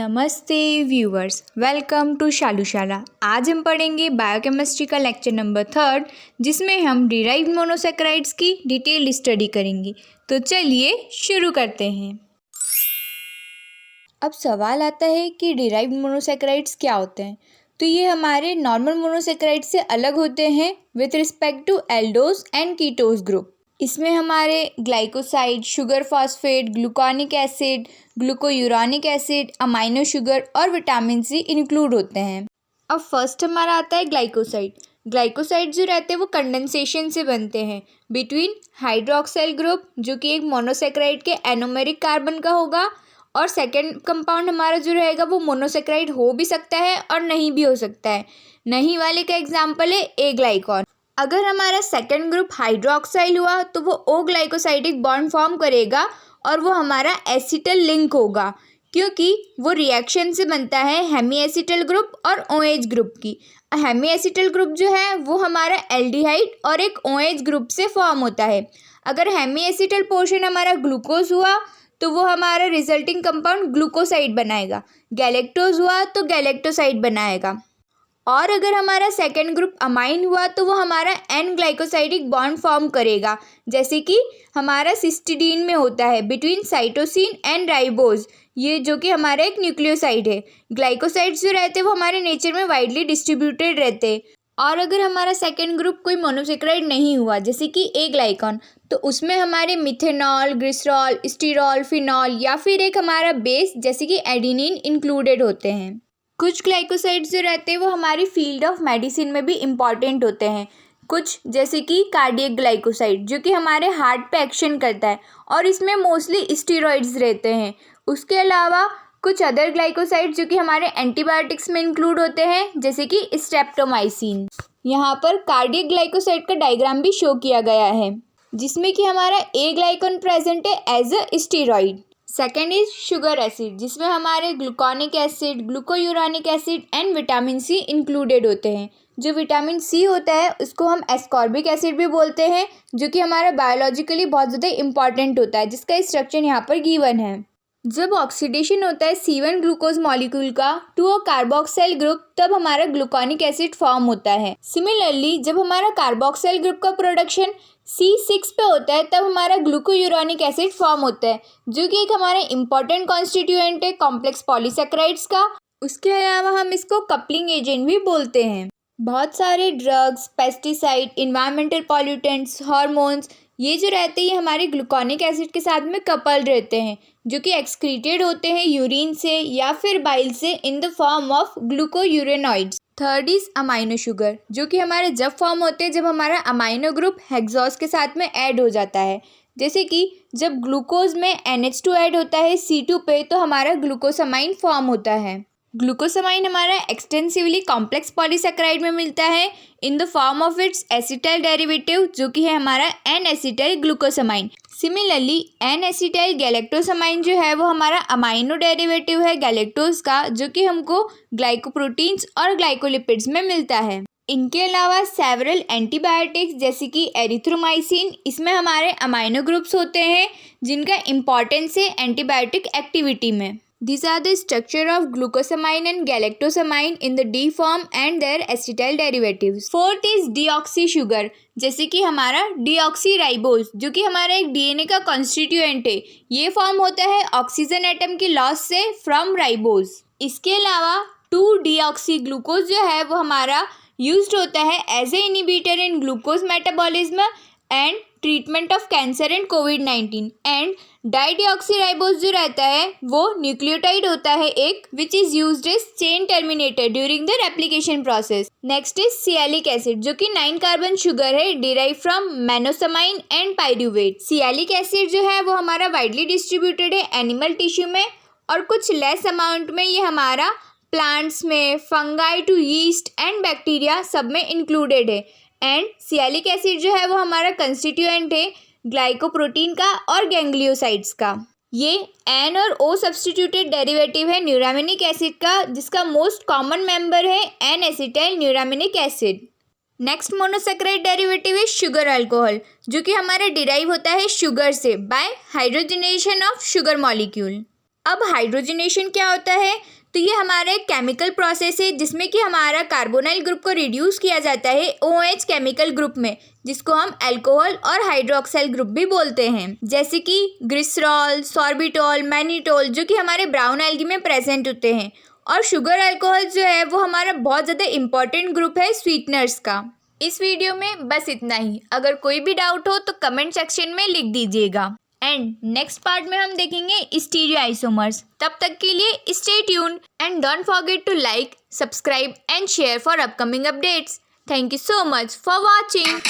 नमस्ते viewers, welcome to शालूशाला। आज हम पढ़ेंगे बायोकेमिस्ट्री का लेक्चर नंबर 3 जिसमें हम डिराइव्ड मोनोसेकेराइड्स की डिटेल स्टडी करेंगे। तो चलिए शुरू करते हैं। अब सवाल आता है कि डिराइव्ड मोनोसेकेराइड्स क्या होते हैं। तो ये हमारे नॉर्मल मोनोसेकेराइड्स से अलग होते हैं with respect to aldose and ketose group. इसमें हमारे glycoside, sugar phosphate, gluconic acid, glucuronic acid, amino sugar और विटामिन सी इंक्लूड होते हैं। अब फर्स्ट हमारा आता है ग्लाइकोसाइड। ग्लाइकोसाइड जो रहते हैं वो कंडेंसेशन से बनते हैं बिटवीन हाइड्रोक्साइल ग्रुप, जो कि एक मोनोसेकेराइड के एनोमेरिक कार्बन का होगा, और सेकेंड कंपाउंड हमारा जो रहेगा वो मोनोसेकेराइड हो भी सकता है और नहीं भी हो सकता है। नहीं वाले का एग्जाम्पल है ए ग्लाइकॉन। अगर हमारा सेकेंड ग्रुप हाइड्रोक्साइल हुआ तो वो ओ ग्लाइकोसाइडिक बॉन्ड फॉर्म करेगा और वो हमारा एसिटल लिंक होगा, क्योंकि वो रिएक्शन से बनता है हेमी एसिटल ग्रुप और ओएच ग्रुप की। हेमी एसिटल ग्रुप जो है वो हमारा एल्डिहाइड और एक ओएच ग्रुप से फॉर्म होता है। अगर हेमी एसिटल पोर्शन हमारा ग्लूकोज हुआ तो वो हमारा रिजल्टिंग कंपाउंड ग्लूकोसाइड बनाएगा। गैलेक्टोज हुआ तो गैलेक्टोसाइड बनाएगा। और अगर हमारा सेकेंड ग्रुप अमाइन हुआ तो वो हमारा एन ग्लाइकोसाइडिक बॉन्ड फॉर्म करेगा, जैसे कि हमारा सिस्टिडीन में होता है बिटवीन साइटोसिन एंड राइबोज, ये जो कि हमारा एक न्यूक्लियोसाइड है। ग्लाइकोसाइड्स जो रहते हैं वो हमारे नेचर में वाइडली डिस्ट्रीब्यूटेड रहते हैं। और अगर हमारा सेकेंड ग्रुप कोई मोनोसेकेराइड नहीं हुआ, जैसे कि ए ग्लाइकॉन, तो उसमें हमारे मिथेनॉल, ग्लिसरॉल, स्टीरॉल, फिनॉल या फिर एक हमारा बेस जैसे कि एडिनिन इंक्लूडेड होते हैं। कुछ ग्लाइकोसाइड्स जो रहते हैं वो हमारी फील्ड ऑफ मेडिसिन में भी इम्पॉर्टेंट होते हैं। कुछ जैसे कि कार्डियक ग्लाइकोसाइड जो कि हमारे हार्ट पे एक्शन करता है और इसमें मोस्टली स्टेरॉइड्स रहते हैं। उसके अलावा कुछ अदर ग्लाइकोसाइड जो कि हमारे एंटीबायोटिक्स में इंक्लूड होते हैं, जैसे कि स्ट्रेप्टोमाइसिन। यहाँ पर कार्डियक ग्लाइकोसाइड का डायग्राम भी शो किया गया है, जिसमें कि हमारा ए ग्लाइकॉन प्रेजेंट है as a steroid. Second is sugar acid, जिसमें हमारे gluconic acid, glucuronic acid and vitamin C included होते हैं। जो विटामिन सी होता है उसको हम एस्कॉर्बिक एसिड भी बोलते हैं, जो कि हमारा बायोलॉजिकली बहुत ज़्यादा इंपॉर्टेंट होता है, जिसका स्ट्रक्चर यहाँ पर गिवन है। जब ऑक्सीडेशन होता है C1 ग्लूकोज मॉलिक्यूल का टू अ कार्बोक्सिल ग्रुप, तब हमारा ग्लूकोनिक एसिड फॉर्म होता है। सिमिलरली जब हमारा कार्बोक्सिल ग्रुप का प्रोडक्शन C6 पे होता है, तब हमारा ग्लूकोयूरानिक एसिड फॉर्म होता है, जो कि एक हमारा इंपॉर्टेंट कॉन्स्टिट्यूएंट है कॉम्प्लेक्स पॉलीसेकेराइड्स का। उसके अलावा हम इसको कपलिंग एजेंट भी बोलते हैं। बहुत सारे drugs, pesticide, environmental pollutants, hormones, ये जो रहते हैं ये हमारे ग्लूकोनिक एसिड के साथ में कपल रहते हैं, जो कि एक्सक्रीटेड होते हैं यूरिन से या फिर बाइल से in the form of glucuronides. Third is amino sugar, जो कि हमारे जब फॉर्म होते हैं जब हमारा अमाइनो ग्रुप हेक्सोस के साथ में ऐड हो जाता है। जैसे कि जब ग्लूकोज में NH2 ऐड होता है C2 पे, तो हमारा ग्लूकोसमाइन फॉर्म होता है। ग्लूकोसमाइन हमारा एक्सटेंसिवली कॉम्प्लेक्स पॉलीसेकेराइड में मिलता है in the form of its acetyl derivative, जो कि है हमारा N acetyl glucosamine. Similarly N acetyl galactosamine जो है वो हमारा अमाइनो डेरिवेटिव है गैलेक्टोज का, जो कि हमको ग्लाइकोप्रोटीन्स और ग्लाइकोलिपिड्स में मिलता है। इनके अलावा सेवरल एंटीबायोटिक्स जैसे कि एरिथ्रोमाइसिन, इसमें हमारे अमाइनो ग्रुप्स होते हैं जिनका इम्पॉर्टेंस है एंटीबायोटिक एक्टिविटी में। These are the structure of glucosamine and galactosamine in the D form and their acetyl derivatives. Fourth is deoxy sugar, जैसे कि हमारा डीऑक्सीराइबोज, जो कि हमारा एक DNA का कॉन्स्टिट्यूएंट है। ये फॉर्म होता है ऑक्सीजन एटम की लॉस से फ्रॉम राइबोज। इसके अलावा 2-डीऑक्सी ग्लूकोज जो है वो हमारा यूज्ड होता है as a inhibitor in glucose metabolism and treatment of cancer and कोविड-19। एंड डाइडिऑक्सीराइबोज जो रहता है वो न्यूक्लियोटाइड होता है एक, which is used as chain terminator during the replication process. Next is sialic acid, जो कि 9 कार्बन शुगर है derive from mannosamine and pyruvate. Sialic acid जो है वो हमारा वाइडली डिस्ट्रीब्यूटेड है एनिमल टिश्यू में, और कुछ लेस अमाउंट में ये हमारा प्लांट्स में, fungi to yeast and bacteria सब में इंक्लूडेड है। एंड सियालिक एसिड जो है वो हमारा कंस्टिट्यूएंट है ग्लाइकोप्रोटीन का और गैंग्लियोसाइड्स का। ये एन और ओ सब्स्टिट्यूटेड डेरिवेटिव है न्यूरामिनिक एसिड का, जिसका मोस्ट कॉमन मेंबर है N acetyl neuraminic acid. Next monosaccharide derivative है शुगर अल्कोहल, जो कि हमारा डिराइव होता है शुगर से by hydrogenation of sugar molecule. अब हाइड्रोजनेशन क्या होता है? तो ये हमारा एक केमिकल प्रोसेस है जिसमें कि हमारा कार्बोनाइल ग्रुप को रिड्यूस किया जाता है OH केमिकल ग्रुप में, जिसको हम अल्कोहल और हाइड्रोक्साइल ग्रुप भी बोलते हैं, जैसे कि ग्लिसरॉल, सॉर्बिटॉल, मैनिटोल, जो कि हमारे ब्राउन एल्गी में प्रेजेंट होते हैं। और शुगर अल्कोहल जो है वो हमारा बहुत ज़्यादा इंपॉर्टेंट ग्रुप है स्वीटनर्स का। इस वीडियो में बस इतना ही। अगर कोई भी डाउट हो तो कमेंट सेक्शन में लिख दीजिएगा। एंड नेक्स्ट पार्ट में हम देखेंगे स्टीरियोआइसोमर्स। तब तक के लिए stay tuned and don't forget to like, subscribe and share for upcoming updates. Thank you so much for watching.